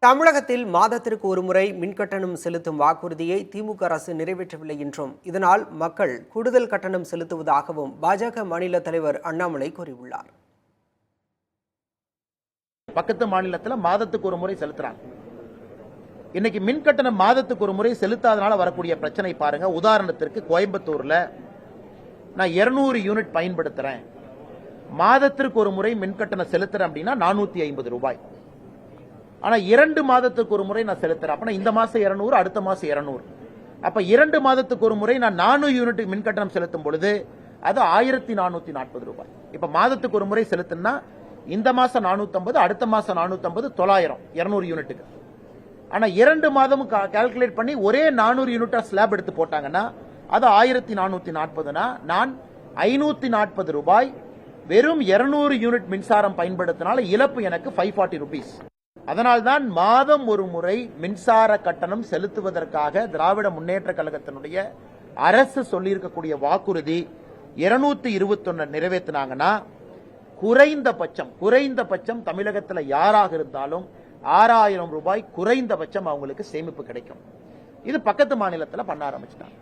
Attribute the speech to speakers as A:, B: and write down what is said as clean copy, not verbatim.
A: தமிழகத்தில் மாதத்திற்கு ஒருமுறை மின்கட்டணம் செலுத்தும் வாக்குறுதியை திமுக அரசு நிறைவேற்றவில்லை என்றும் இதனால் மக்கள் கூடுதல் கட்டணம் செலுத்துவதாகவும் பாஜக மாநில தலைவர் அண்ணாமலை கூறியுள்ளார்.
B: பக்கத்து மாநிலத்தில் மாதத்துக்கு ஒரு முறை செலுத்துறாங்க. இன்னைக்கு மின்கட்டணம் மாதத்துக்கு ஒரு முறை செலுத்தாதனால வரக்கூடிய பிரச்சனை பாருங்க. உதாரணத்திற்கு கோயம்புத்தூர்ல நான் 200 யூனிட் பயன்படுத்துறேன், மாதத்திற்கு ஒரு முறை மின்கட்டணம் செலுத்துறேன் அப்படின்னா 450 ரூபாய். ஆனா 2 மாதத்துக்கு ஒரு முறை நான் செலுத்துறேன். அப்ப இந்த மாசம் 200, அடுத்த மாசம் 200. அப்ப 2 மாதத்துக்கு ஒரு முறை நான் 400 யூனிட் மின்கட்டணம் செலுத்தும் பொழுது அது 1440 ரூபாய். இப்ப மாதத்துக்கு ஒரு முறை செலுத்தினா இந்த மாசம் 450, அடுத்த மாசம் 450, 900, 200 யூனிட்டுக்கு. ஆனா 2 மாதமும் கால்குலேட் பண்ணி ஒரே 400 யூனிட்டா ஸ்லாப் எடுத்து போட்டாங்கன்னா அது 1440. நான் 540 ரூபாய் வெறும் 200 யூனிட் மின்சாரம் பயன்படுத்தினால இழப்பு எனக்கு 540 ரூபீஸ். அதனால்தான் மாதம் ஒரு முறை மின்சார கட்டணம் செலுத்துவதற்காக திராவிட முன்னேற்ற கழகத்தினுடைய அரசு சொல்லியிருக்கக்கூடிய வாக்குறுதி 221 நிறைவேற்றினாங்கன்னா குறைந்தபட்சம் தமிழகத்தில் யாராக இருந்தாலும் 6000 ரூபாய் குறைந்தபட்சம் அவங்களுக்கு சேமிப்பு கிடைக்கும். இது பக்கத்து மாநிலத்தில் பண்ண ஆரம்பிச்சிட்டாங்க.